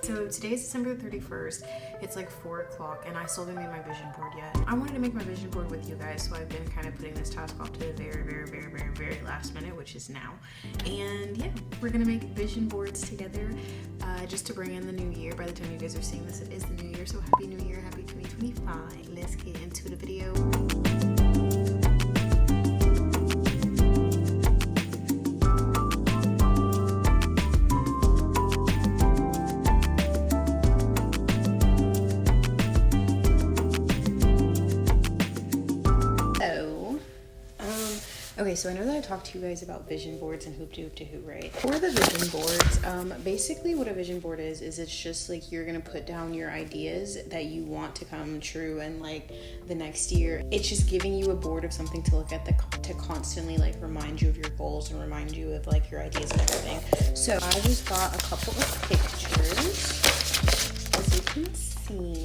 So today's December 31st. It's like 4 o'clock and I still haven't made my vision board yet. I wanted to make my vision board with you guys, so I've been kind of putting this task off to the very last minute, which is now. And yeah, we're gonna make vision boards together just to bring in the new year. By the time you guys are seeing this, it is the new year, so happy new year, happy 2025. Let's get into the video. Okay, so I know that I talked to you guys about vision boards and hoop to hoop, right? For the vision boards, basically what a vision board is it's just like you're gonna put down your ideas that you want to come true in like the next year. It's just giving you a board of something to look at to constantly like remind you of your goals and remind you of like your ideas and everything. So I just got a couple of pictures, as you can see.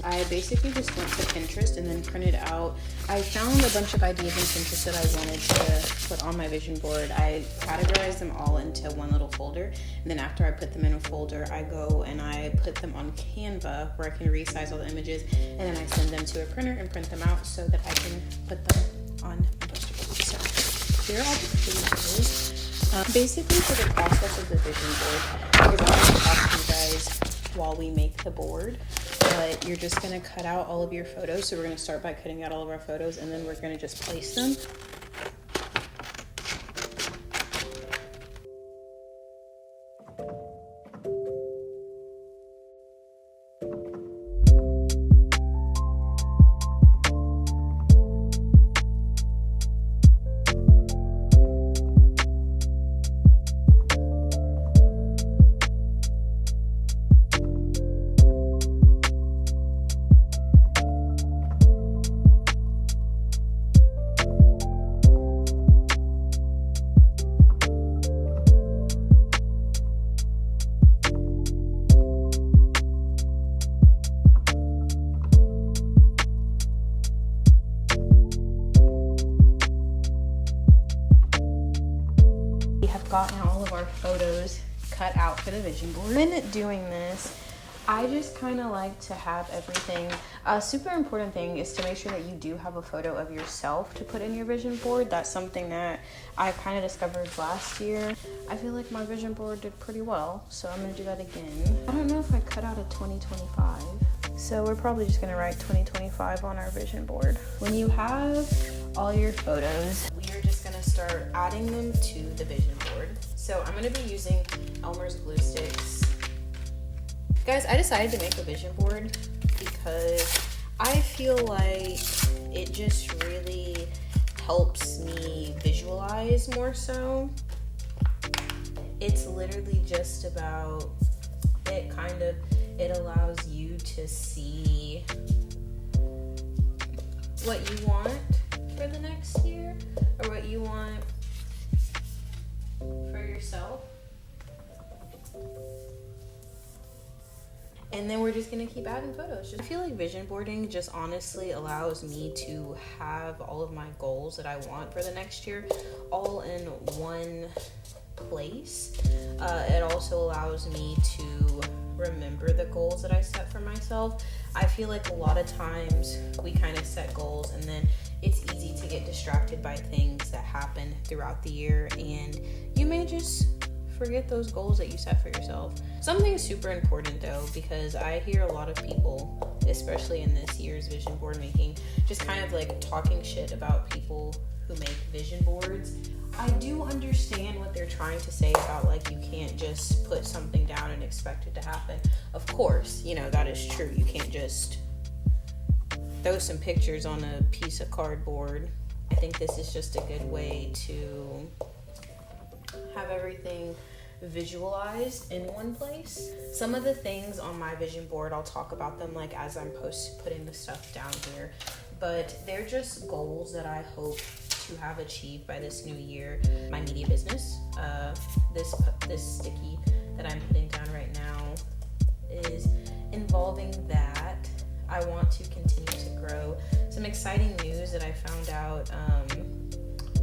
I basically just went to Pinterest and then printed out. I found a bunch of ideas in Pinterest that I wanted to put on my vision board. I categorized them all into one little folder, and then after I put them in a folder, I go and I put them on Canva where I can resize all the images, and then I send them to a printer and print them out so that I can put them on my poster board. So here are all the pages. Basically for the process of the vision board, because I want to talk to you guys while we make the board, but you're just going to cut out all of your photos. So we're going to start by cutting out all of our photos, and then we're going to just place them. Gotten all of our photos cut out for the vision board. When doing this, I just kind of like to have everything. A super important thing is to make sure that you do have a photo of yourself to put in your vision board. That's something that I kind of discovered last year. I feel like my vision board did pretty well, so I'm gonna do that again. I don't know if I cut out a 2025, so we're probably just gonna write 2025 on our vision board. When you have all your photos, we're just gonna start adding them to the vision board. So I'm gonna be using Elmer's glue sticks. Guys, I decided to make a vision board because I feel like it just really helps me visualize more so. It's literally just about it allows you to see what you want for the next year, or what you want for yourself. And then we're just gonna keep adding photos. I feel like vision boarding just honestly allows me to have all of my goals that I want for the next year all in one place. It also allows me to remember the goals that I set for myself. I feel like a lot of times we kind of set goals and then it's easy to get distracted by things that happen throughout the year, and you may just forget those goals that you set for yourself. Something super important though, because I hear a lot of people, especially in this year's vision board making, just kind of like talking shit about people who make vision boards. I do understand what they're trying to say about like you can't just put something down and expect it to happen. Of course, you know, that is true. You can't just throw some pictures on a piece of cardboard. I think this is just a good way to have everything visualized in one place. Some of the things on my vision board, I'll talk about them like as I'm putting the stuff down here, but they're just goals that I hope to have achieved by this new year. My media business, this sticky that I'm putting down right now is involving that. I want to continue to grow. Some exciting news that I found out,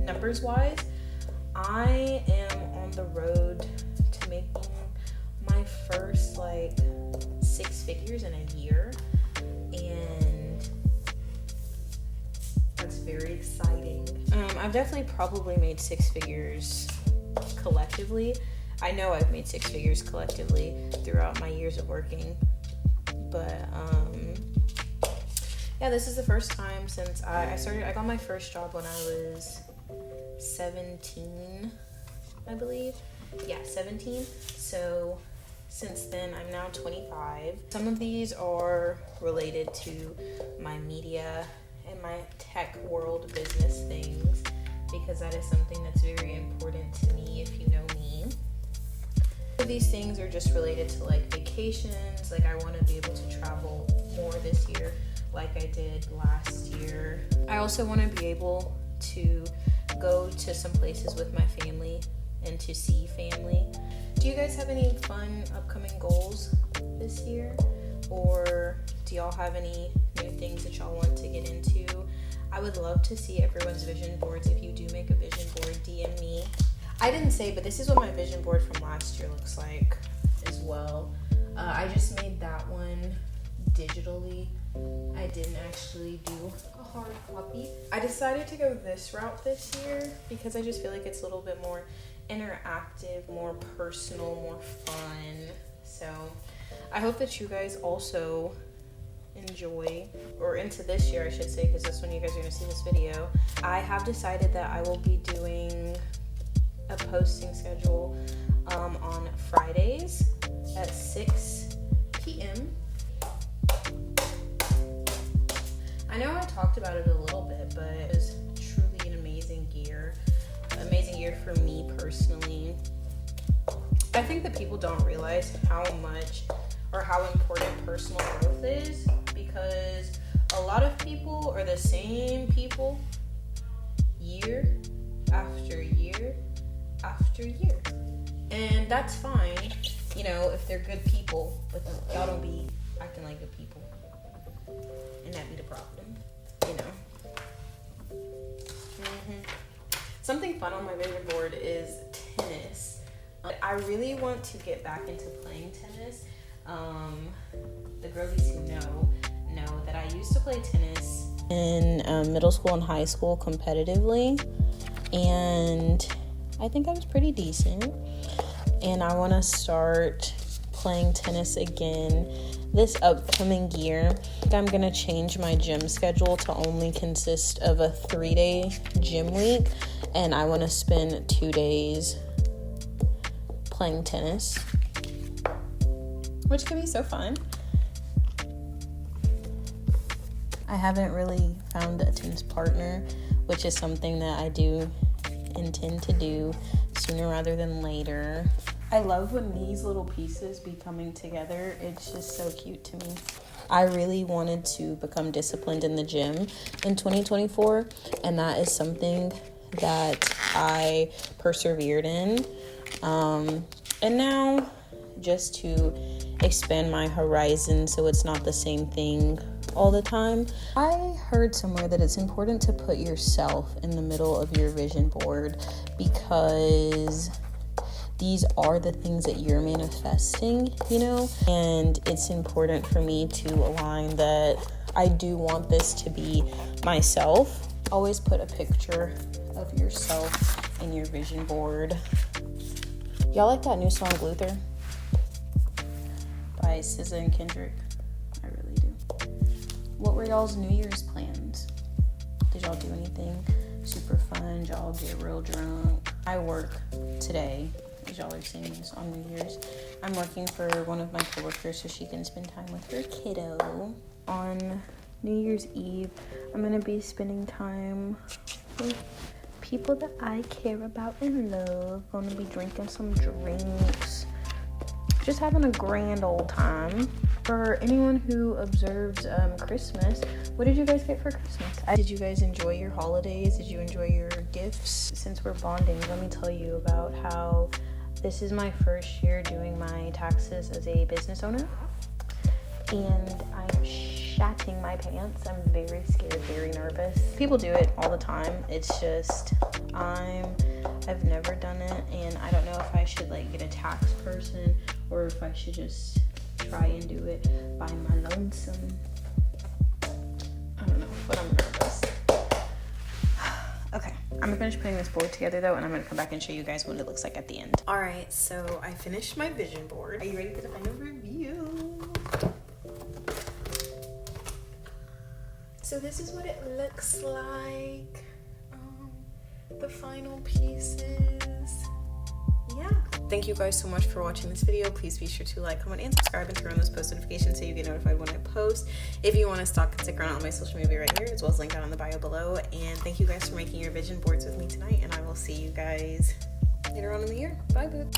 numbers wise, I am on the road to making my first like 6 figures in a year, and that's very exciting. I've definitely probably made 6 figures collectively. I know I've made 6 figures collectively throughout my years of working, but yeah, this is the first time since I got my first job when I was 17, I believe. Yeah, 17. So since then, I'm now 25. Some of these are related to my media and my tech world business things, because that is something that's very important to me, if you know me. These things are just related to like vacations. Like, I want to be able to travel more this year like I did last year. I also want to be able to go to some places with my family and to see family. Do you guys have any fun upcoming goals this year? Or do y'all have any new things that y'all want to get into? I would love to see everyone's vision boards. If you do make a vision board, DM me. I didn't say, but this is what my vision board from last year looks like as well. I just made that one digitally. I didn't actually do a hard copy. I decided to go this route this year because I just feel like it's a little bit more interactive, more personal, more fun. So I hope that you guys also enjoy, or into this year I should say, because that's when you guys are going to see this video. I have decided that I will be doing a posting schedule on Fridays at 6 p.m. I know I talked about it a little bit, but it was truly an amazing year for me personally. I think that people don't realize how much or how important personal growth is, because a lot of people are the same people year after year after year. And that's fine, you know, if they're good people, but y'all don't be acting like good people. And that be the problem, you know. Something fun on my vision board is tennis. I really want to get back into playing tennis. The girlies who know that I used to play tennis in middle school and high school competitively, and I think I was pretty decent. And I want to start playing tennis again this upcoming year. I think I'm going to change my gym schedule to only consist of a 3-day gym week, and I want to spend 2 days playing tennis, which can be so fun. I haven't really found a tennis partner, which is something that I do intend to do sooner rather than later. I love when these little pieces be coming together. It's just so cute to me. I really wanted to become disciplined in the gym in 2024, and that is something that I persevered in. And now, just to expand my horizon so it's not the same thing all the time, I heard somewhere that it's important to put yourself in the middle of your vision board, because these are the things that you're manifesting, you know? And it's important for me to align that I do want this to be myself. Always put a picture of yourself in your vision board. Y'all like that new song, Luther? By SZA and Kendrick? I really do. What were y'all's New Year's plans? Did y'all do anything super fun? Did y'all get real drunk? I work today, as y'all are seeing this on New Year's. I'm working for one of my coworkers so she can spend time with her kiddo. On New Year's Eve, I'm gonna be spending time with people that I care about and love. Gonna be drinking some drinks, just having a grand old time. For anyone who observes Christmas, what did you guys get for Christmas? Did you guys enjoy your holidays? Did you enjoy your gifts? Since we're bonding, let me tell you about how this is my first year doing my taxes as a business owner, and I'm shatting my pants. I'm very scared, very nervous. People do it all the time. It's just I've never done it, and I don't know if I should like get a tax person or if I should just try and do it by my lonesome. I don't know, but I'm nervous. Okay, I'm gonna finish putting this board together though, and I'm gonna come back and show you guys what it looks like at the end. All right, so I finished my vision board. Are you ready for the final review? So this is what it looks like. The final pieces. Yeah. Thank you guys so much for watching this video. Please be sure to like, comment, and subscribe, and turn on those post notifications so you get notified when I post. If you want to stalk and stick around on my social media right here, as well as linked down in the bio below. And thank you guys for making your vision boards with me tonight, and I will see you guys later on in the year. Bye, boo.